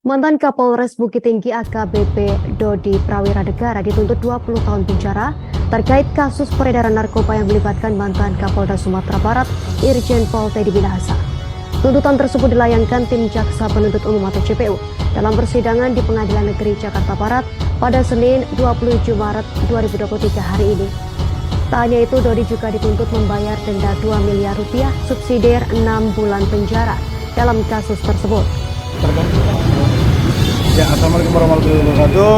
Mantan Kapolres Bukit Tinggi AKBP Dodi Prawiranegara dituntut 20 tahun penjara terkait kasus peredaran narkoba yang melibatkan mantan Kapolda Sumatera Barat Irjen Pol Teddy Minahasa. Tuntutan tersebut dilayangkan tim Jaksa Penuntut Umum atau JPU dalam persidangan di Pengadilan Negeri Jakarta Barat pada Senin 27 Maret 2023 hari ini. Tak hanya itu, Dodi juga dituntut membayar denda 2 miliar rupiah subsidiar 6 bulan penjara dalam kasus tersebut. Ya, assalamualaikum warahmatullahi wabarakatuh.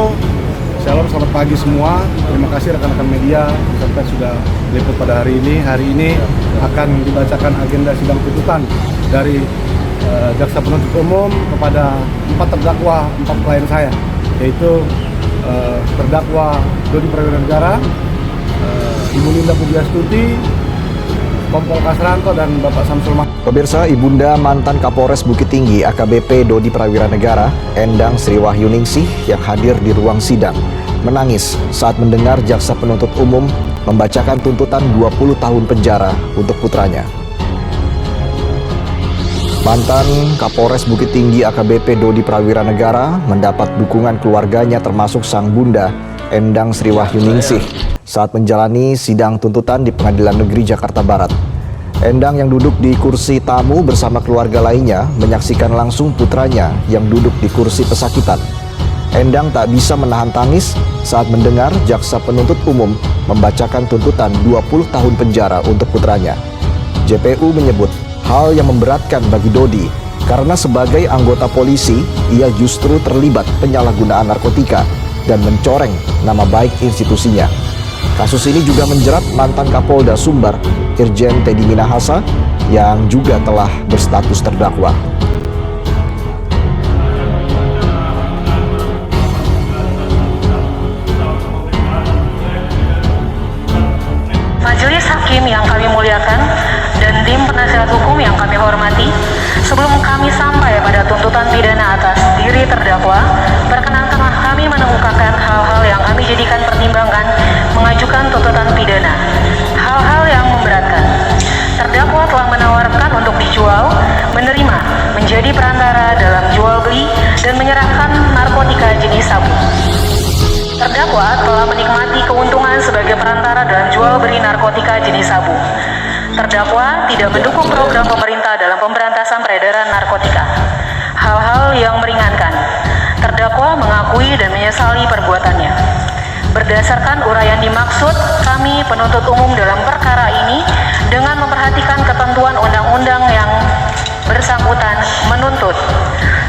Shalom, selamat pagi semua. Terima kasih rekan-rekan media serta sudah meliput pada hari ini. Hari ini akan dibacakan agenda sidang tuntutan dari Jaksa Penuntut Umum kepada 4 terdakwa, 4 klien saya, yaitu terdakwa Dodi Prawiranegara, Ibu Linda Pujiastuti, Kompol Kasranto, dan Bapak Samsul Mahmud. Pemirsa, Ibunda mantan Kapolres Bukit Tinggi AKBP Dodi Prawiranegara, Endang Sriwahyuningsih yang hadir di ruang sidang menangis saat mendengar Jaksa Penuntut Umum membacakan tuntutan 20 tahun penjara untuk putranya. Mantan Kapolres Bukit Tinggi AKBP Dodi Prawiranegara mendapat dukungan keluarganya termasuk sang bunda Endang Sriwahyuningsih saat menjalani sidang tuntutan di Pengadilan Negeri Jakarta Barat. Endang yang duduk di kursi tamu bersama keluarga lainnya menyaksikan langsung putranya yang duduk di kursi pesakitan. Endang tak bisa menahan tangis saat mendengar Jaksa Penuntut Umum membacakan tuntutan 20 tahun penjara untuk putranya. JPU menyebut hal yang memberatkan bagi Dodi karena sebagai anggota polisi ia justru terlibat penyalahgunaan narkotika dan mencoreng nama baik institusinya. Kasus ini juga menjerat mantan Kapolda Sumbar, Irjen Teddy Minahasa, yang juga telah berstatus terdakwa. Majelis Hakim yang kami muliakan dan tim penasihat hukum yang kami hormati, sebelum kami sampai pada tuntutan pidana atas diri terdakwa, perkenankanlah kami mengemukakan hal-hal yang kami jadikan pertimbangan mengajukan tuntutan pidana. Hal-hal yang memberatkan. Terdakwa telah menawarkan untuk dijual, menerima, menjadi perantara dalam jual beli dan menyerahkan narkotika jenis sabu. Terdakwa telah menikmati keuntungan sebagai perantara dalam jual beli narkotika jenis sabu. Terdakwa tidak mendukung program pemerintah dalam pemberantasan peredaran narkotika. Hal-hal yang meringankan. Terdakwa mengakui dan menyesali perbuatannya. Berdasarkan uraian dimaksud, kami penuntut umum dalam perkara ini dengan memperhatikan ketentuan undang-undang yang bersangkutan menuntut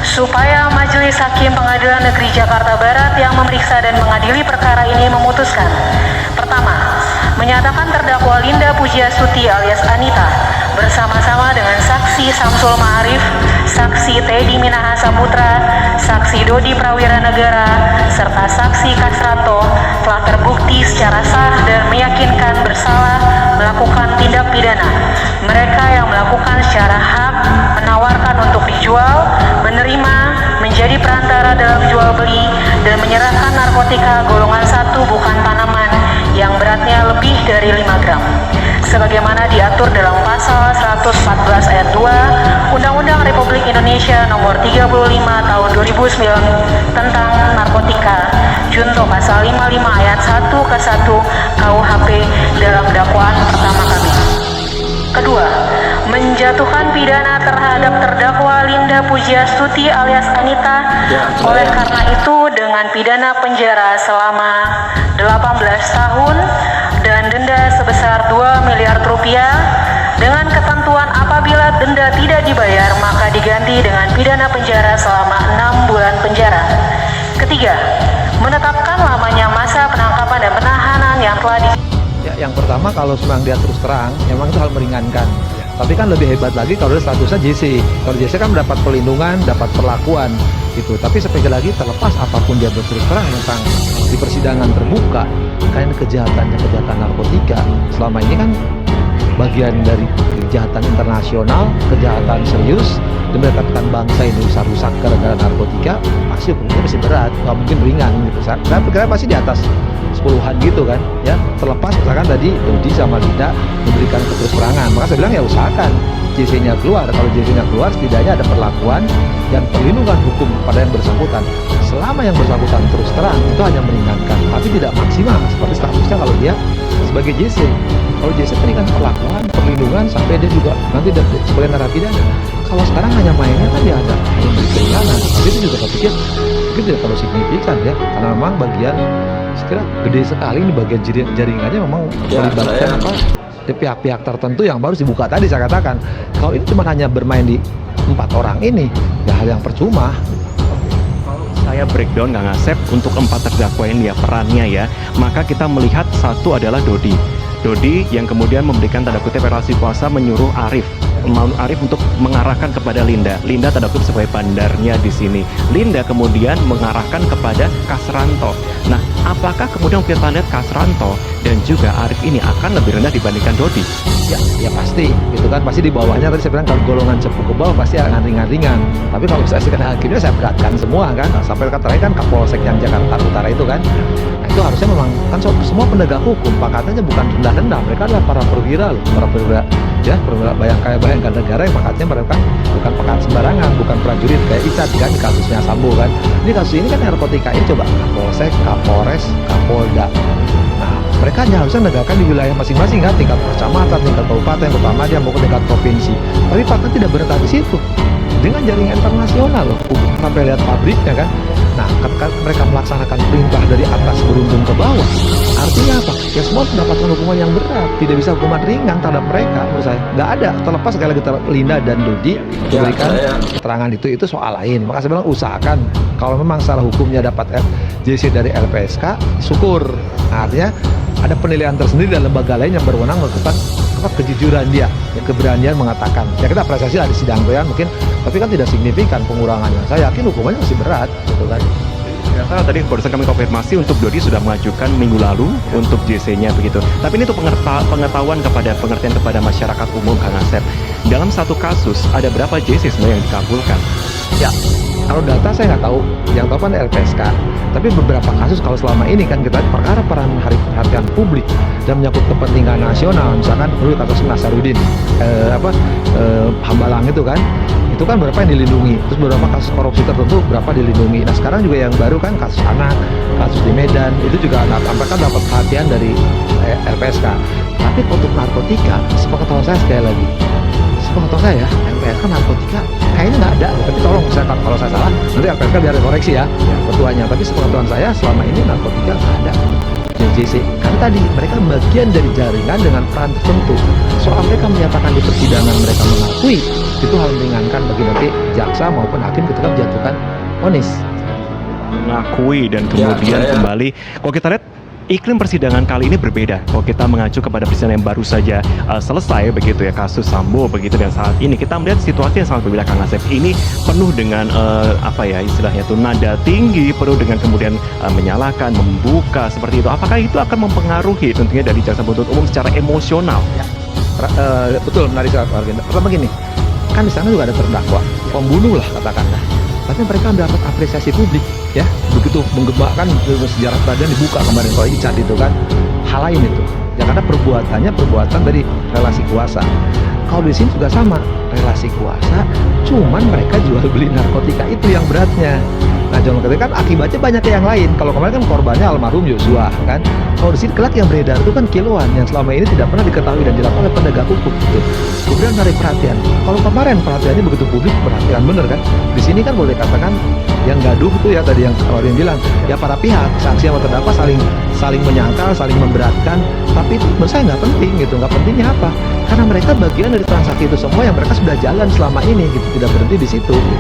supaya Majelis Hakim Pengadilan Negeri Jakarta Barat yang memeriksa dan mengadili perkara ini memutuskan: pertama, menyatakan terdakwa Linda Pujiastuti alias Anita bersama-sama dengan saksi Samsul Ma'arif, saksi Teddy Minahasa Putra, saksi Dodi Prawiranegara, serta saksi Kasranto telah terbukti secara sah dan meyakinkan bersalah melakukan tindak pidana. Mereka yang melakukan secara hak menawarkan untuk dijual, menerima, menjadi perantara dalam jual beli, dan menyerahkan narkotika golongan 1 bukan tanaman yang beratnya lebih dari 5 gram. Sebagaimana diatur dalam pasal 114 ayat 2 Undang-Undang Republik Indonesia nomor 35 tahun 2009 tentang narkotika, junto pasal 55 ayat 1 ke 1 KUHP dalam dakwaan pertama kami. Kedua, menjatuhkan pidana terhadap terdakwa Linda Pujiastuti alias Anita oleh karena itu dengan pidana penjara selama 18 tahun dan denda sebesar 2 miliar rupiah dengan ketentuan apabila denda tidak dibayar maka diganti dengan pidana penjara selama 6 bulan penjara. Ketiga, menetapkan lamanya masa penangkapan dan penahanan yang telah Yang pertama, kalau memang dia terus terang, memang itu hal meringankan. Tapi kan lebih hebat lagi kalau dia statusnya JC. Kalau JC kan mendapat perlindungan, dapat perlakuan gitu. Tapi sekali lagi, terlepas apapun dia berterus terang tentang di persidangan terbuka, kan kejahatannya kejahatan narkotika selama ini kan bagian dari kejahatan internasional, kejahatan serius, dan mendapatkan bangsa Indonesia rusak gara-gara narkotika, pasti hukumnya masih berat, nggak mungkin ringan gitu. Saya pikirnya pasti di atas 10-an gitu kan, ya. Terlepas misalkan tadi Dodi sama Linda memberikan keterus terangan, maka saya bilang ya usahakan JC-nya keluar. Kalau JC-nya keluar, setidaknya ada perlakuan dan perlindungan hukum pada yang bersangkutan. Selama yang bersangkutan terus terang, itu hanya meringankan, tapi tidak maksimal seperti statusnya kalau dia sebagai JC. Kalau JC berikan perlakuan, perlindungan, sampai dia juga nanti sebagai narapidana. Kalau sekarang hanya mainnya kan dia ada keringanan, tapi itu juga saya pikir mungkin tidak terlalu signifikan ya, karena memang bagian sekira gede sekali ini bagian jaringannya memang melibatkan di pihak-pihak tertentu yang baru dibuka tadi saya katakan. Kalau ini cuma hanya bermain di 4 orang ini, ya hal yang percuma. Saya breakdown Kang Asep untuk 4 terdakwa ini ya perannya ya, maka kita melihat satu adalah Dodi yang kemudian memberikan tanda kutip relasi kuasa menyuruh Arif untuk mengarahkan kepada Linda tanda kutip sebagai bandarnya di sini. Linda kemudian mengarahkan kepada Kasranto. Nah, apakah kemudian kita lihat Kasranto dan juga Arif ini akan lebih rendah dibandingkan Dodi? Ya pasti, itu kan pasti di bawahnya. Tadi saya bilang kalau golongan cepu ke bawah pasti akan ringan-ringan. Tapi kalau saya sekedar hakimnya saya beratkan semua kan. Sampai terakhir kan Kapolsek yang Jakarta Utara itu kan. Nah, itu harusnya memang kan semua penegak hukum pangkatannya bukan rendah-rendah. Mereka adalah para perwira loh, para perwira ya, perwira bayangkan negara yang pangkatnya mereka bukan pangkat sembarangan, bukan prajurit kayak Icat kan di kasusnya Sambo kan. Ini kasus ini kan narkotika ini coba Kapolsek, Kapolres, Kapolda. Nah, mereka hanya harusnya menegakkan di wilayah masing-masing kan, tingkat kecamatan, tingkat kabupaten, terutama dia maupun tingkat provinsi. Tapi Pak kan tidak berhenti di situ. Dengan jaringan internasional loh, sampai lihat pabriknya kan. Nah, ketika mereka melaksanakan perintah dari atas beruntun ke bawah, artinya apa? Ya semua mendapatkan hukuman yang berat, tidak bisa hukuman ringan terhadap mereka menurut saya. Nggak ada, terlepas sekali lagi Linda dan Dodi memberikan keterangan itu soal lain. Maka saya bilang usahakan kalau memang secara hukumnya dapat JC dari LPSK, syukur. Nah, artinya ada penilaian tersendiri dan lembaga lain yang berwenang melakukan kejujuran dia, ya, keberanian mengatakan. Ya kita apresiasi lah di sidang itu ya mungkin, tapi kan tidak signifikan pengurangannya. Saya yakin hukumannya masih berat, gitu kan. Ternyata tadi barusan kami konfirmasi untuk Dodi sudah mengajukan minggu lalu untuk JC-nya begitu. Tapi ini untuk pengetahuan pengertian kepada masyarakat umum Kang Asep. Dalam satu kasus ada berapa JC sebenarnya yang dikabulkan? Ya, kalau data saya nggak tahu, yang tahu kan LPSK. Tapi beberapa kasus kalau selama ini kan kita perkara perhatian publik dan menyangkut kepentingan nasional, misalkan dulu kasus Nasarudin, Hambalang itu kan berapa yang dilindungi, terus beberapa kasus korupsi tertentu berapa dilindungi. Nah sekarang juga yang baru kan kasus anak, kasus di Medan itu juga mereka dapat perhatian dari LPSK. Tapi untuk narkotika, sepengetahuan saya sekali lagi, sepengetahuan saya LPSK narkotika kayaknya nggak ada. Tapi tolong kalau saya salah nanti LPSK biar koreksi ya ketuanya. Tapi sepengetahuan saya selama ini narkotika nggak ada JC. Karena tadi mereka bagian dari jaringan dengan peran tertentu. Soal mereka menyatakan di persidangan mereka mengakui, itu hal meringankan bagi nanti jaksa maupun hakim ketika menjatuhkan vonis. Mengakui dan kemudian kembali. Kalau kita lihat iklim persidangan kali ini berbeda. Kalau kita mengacu kepada persidangan yang baru saja selesai begitu ya, kasus Sambo begitu, dan saat ini kita melihat situasi yang sangat berbeda Kang Asep. Ini penuh dengan istilahnya itu nada tinggi, penuh dengan kemudian menyalahkan, membuka seperti itu. Apakah itu akan mempengaruhi tentunya dari jaksa penuntut umum secara emosional? Ya. Betul, menarik sekali. Pertama gini, kan di sana juga ada terdakwa, pembunuh lah katakanlah. Tapi mereka mendapat apresiasi publik, ya begitu menggemakan sejarah peradilan dibuka kemarin kalau Icat itu kan hal lain itu. Ya karena perbuatannya perbuatan dari relasi kuasa. Kalau di sini juga sama, relasi kuasa, cuman mereka jual beli narkotika itu yang beratnya. Nah, jual narkotika kan akibatnya banyak yang lain. Kalau kemarin kan korbannya almarhum Yosua kan. Kalau di sini kelak yang beredar itu kan kiloan yang selama ini tidak pernah diketahui dan dilakukan oleh penegak hukum gitu. Kemudian menarik perhatian. Kalau kemarin perhatiannya begitu publik, perhatian bener kan. Di sini kan boleh dikatakan yang gaduh itu ya tadi yang kemarin bilang ya para pihak saksi sama terdakwa saling menyangkal, saling memberatkan. Tapi itu menurut saya nggak penting gitu. Nggak pentingnya apa? Karena mereka bagian dari transaksi itu semua yang mereka sudah jalan selama ini gitu, tidak berhenti di situ. Gitu.